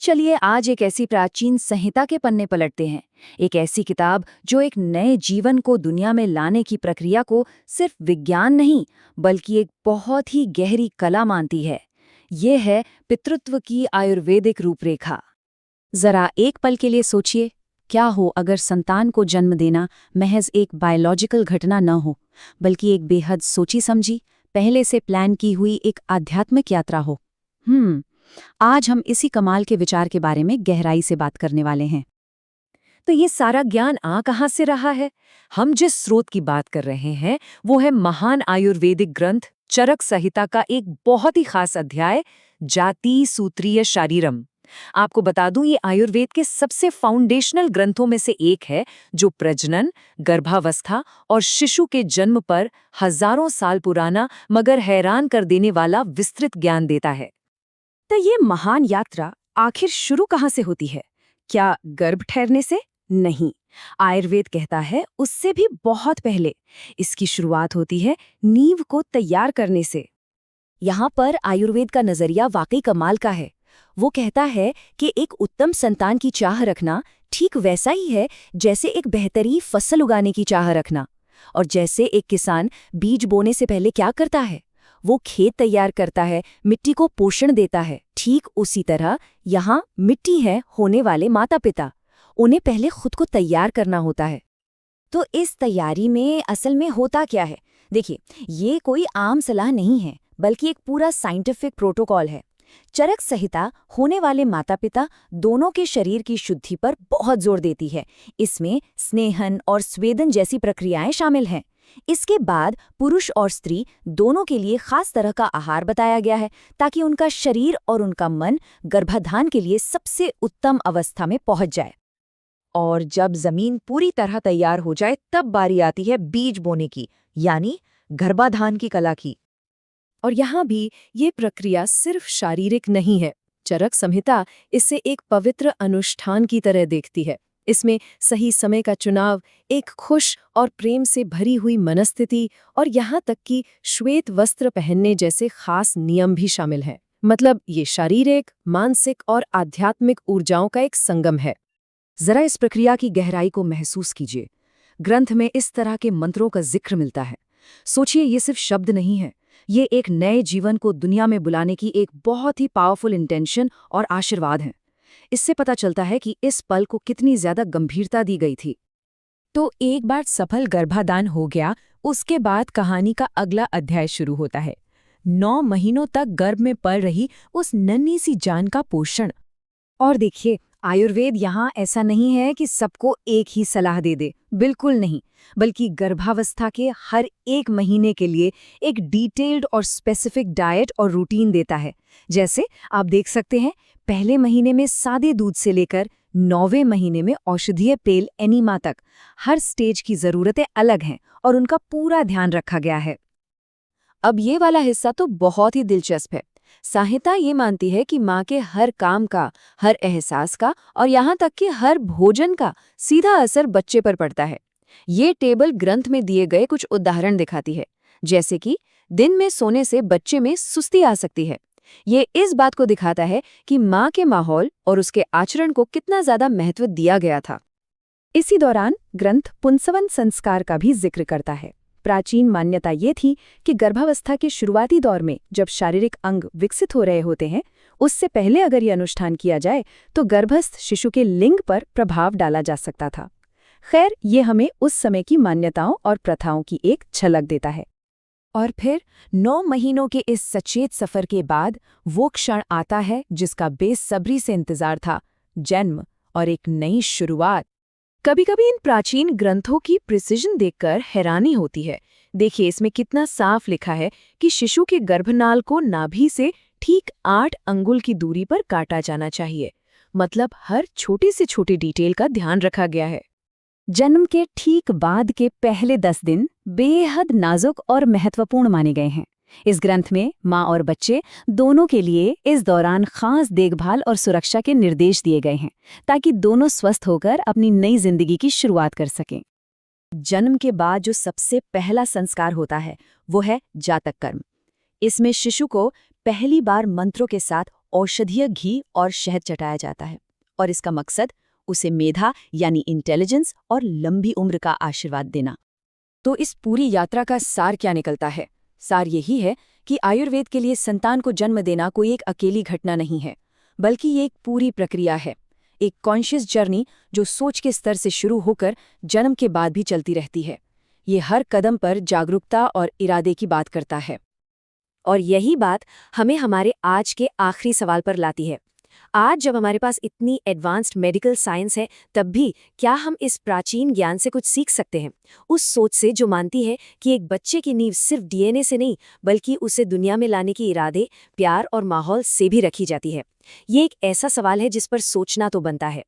चलिए आज एक ऐसी प्राचीन संहिता के पन्ने पलटते हैं। एक ऐसी किताब जो एक नए जीवन को दुनिया में लाने की प्रक्रिया को सिर्फ विज्ञान नहीं बल्कि एक बहुत ही गहरी कला मानती है। ये है पितृत्व की आयुर्वेदिक रूपरेखा। जरा एक पल के लिए सोचिए, क्या हो अगर संतान को जन्म देना महज एक बायोलॉजिकल घटना न हो, बल्कि एक बेहद सोची समझी, पहले से प्लान की हुई एक आध्यात्मिक यात्रा हो। आज हम इसी कमाल के विचार के बारे में गहराई से बात करने वाले हैं। तो ये सारा ज्ञान कहाँ से रहा है? हम जिस स्रोत की बात कर रहे हैं वो है महान आयुर्वेदिक ग्रंथ चरक संहिता का एक बहुत ही खास अध्याय, जाति सूत्रीय शारीरम। आपको बता दूं, ये आयुर्वेद के सबसे फाउंडेशनल ग्रंथों में से एक है जो प्रजनन, गर्भावस्था और शिशु के जन्म पर हजारों साल पुराना मगर हैरान कर देने वाला विस्तृत ज्ञान देता है। तो ये महान यात्रा आखिर शुरू कहाँ से होती है? क्या गर्भ ठहरने से? नहीं, आयुर्वेद कहता है उससे भी बहुत पहले। इसकी शुरुआत होती है नींव को तैयार करने से। यहाँ पर आयुर्वेद का नजरिया वाकई कमाल का है। वो कहता है कि एक उत्तम संतान की चाह रखना ठीक वैसा ही है जैसे एक बेहतरीन फसल उगाने की चाह रखना। और जैसे एक किसान बीज बोने से पहले क्या करता है, वो खेत तैयार करता है, मिट्टी को पोषण देता है, ठीक उसी तरह यहाँ मिट्टी है होने वाले माता पिता, उन्हें पहले खुद को तैयार करना होता है। तो इस तैयारी में असल में होता क्या है? देखिए, ये कोई आम सलाह नहीं है बल्कि एक पूरा साइंटिफिक प्रोटोकॉल है। चरक संहिता होने वाले माता पिता दोनों के शरीर की शुद्धि पर बहुत जोर देती है। इसमें स्नेहन और स्वेदन जैसी प्रक्रियाएं शामिल हैं। इसके बाद पुरुष और स्त्री दोनों के लिए खास तरह का आहार बताया गया है ताकि उनका शरीर और उनका मन गर्भाधान के लिए सबसे उत्तम अवस्था में पहुंच जाए। और जब जमीन पूरी तरह तैयार हो जाए तब बारी आती है बीज बोने की, यानी गर्भाधान की कला की। और यहाँ भी ये प्रक्रिया सिर्फ शारीरिक नहीं है। चरक संहिता इसे एक पवित्र अनुष्ठान की तरह देखती है। इसमें सही समय का चुनाव, एक खुश और प्रेम से भरी हुई मनस्थिति और यहाँ तक कि श्वेत वस्त्र पहनने जैसे खास नियम भी शामिल हैं। मतलब ये शारीरिक, मानसिक और आध्यात्मिक ऊर्जाओं का एक संगम है। जरा इस प्रक्रिया की गहराई को महसूस कीजिए। ग्रंथ में इस तरह के मंत्रों का जिक्र मिलता है। सोचिए, ये सिर्फ शब्द नहीं है, ये एक नए जीवन को दुनिया में बुलाने की एक बहुत ही पावरफुल इंटेंशन और आशीर्वाद है। इससे पता चलता है कि इस पल को कितनी ज्यादा गंभीरता दी गई थी। तो एक बार सफल गर्भाधान हो गया, उसके बाद कहानी का अगला अध्याय शुरू होता है। 9 महीनों तक गर्भ में पल रही उस नन्ही सी जान का पोषण। और देखिए, आयुर्वेद यहाँ ऐसा नहीं है कि सबको एक ही सलाह दे दे, बिल्कुल नहीं, बल्कि गर्भावस्था के हर एक महीने के लिए एक डिटेल्ड और स्पेसिफिक डाइट और रूटीन देता है। जैसे आप देख सकते हैं, पहले महीने में सादे दूध से लेकर 9वें महीने में औषधीय पेल एनीमा तक हर स्टेज की ज़रूरतें अलग हैं और उनका पूरा ध्यान रखा गया है। अब ये वाला हिस्सा तो बहुत ही दिलचस्प है। संहिता ये मानती है कि माँ के हर काम का, हर एहसास का और यहाँ तक कि हर भोजन का सीधा असर बच्चे पर पड़ता है। ये टेबल ग्रंथ में दिए गए कुछ उदाहरण दिखाती है, जैसे कि दिन में सोने से बच्चे में सुस्ती आ सकती है। ये इस बात को दिखाता है कि माँ के माहौल और उसके आचरण को कितना ज्यादा महत्व दिया गया था। इसी दौरान ग्रंथ पुंसवन संस्कार का भी जिक्र करता है। प्राचीन मान्यता ये थी कि गर्भावस्था के शुरुआती दौर में जब शारीरिक अंग विकसित हो रहे होते हैं, उससे पहले अगर ये अनुष्ठान किया जाए तो गर्भस्थ शिशु के लिंग पर प्रभाव डाला जा सकता था। खैर, ये हमें उस समय की मान्यताओं और प्रथाओं की एक झलक देता है। और फिर 9 महीनों के इस सचेत सफर के बाद वो क्षण आता है जिसका बेसब्री से इंतजार था, जन्म और एक नई शुरुआत। कभी-कभी इन प्राचीन ग्रंथों की प्रिसिजन देखकर हैरानी होती है। देखिए, इसमें कितना साफ लिखा है कि शिशु के गर्भनाल को नाभि से ठीक 8 अंगुल की दूरी पर काटा जाना चाहिए। मतलब हर छोटी से छोटी डिटेल का ध्यान रखा गया है। जन्म के ठीक बाद के पहले 10 दिन बेहद नाजुक और महत्वपूर्ण माने गए हैं। इस ग्रंथ में माँ और बच्चे दोनों के लिए इस दौरान खास देखभाल और सुरक्षा के निर्देश दिए गए हैं ताकि दोनों स्वस्थ होकर अपनी नई जिंदगी की शुरुआत कर सकें। जन्म के बाद जो सबसे पहला संस्कार होता है वो है जातक कर्म। इसमें शिशु को पहली बार मंत्रों के साथ औषधीय घी और शहद चटाया जाता है, और इसका मकसद उसे मेधा यानी इंटेलिजेंस और लंबी उम्र का आशीर्वाद देना। तो इस पूरी यात्रा का सार क्या निकलता है? सार यही है कि आयुर्वेद के लिए संतान को जन्म देना कोई एक अकेली घटना नहीं है, बल्कि ये एक पूरी प्रक्रिया है, एक कॉन्शियस जर्नी जो सोच के स्तर से शुरू होकर जन्म के बाद भी चलती रहती है। ये हर कदम पर जागरूकता और इरादे की बात करता है। और यही बात हमें हमारे आज के आखिरी सवाल पर लाती है। आज जब हमारे पास इतनी एडवांस्ड मेडिकल साइंस है, तब भी क्या हम इस प्राचीन ज्ञान से कुछ सीख सकते हैं? उस सोच से जो मानती है कि एक बच्चे की नींव सिर्फ डीएनए से नहीं, बल्कि उसे दुनिया में लाने की इरादे, प्यार और माहौल से भी रखी जाती है। ये एक ऐसा सवाल है जिस पर सोचना तो बनता है।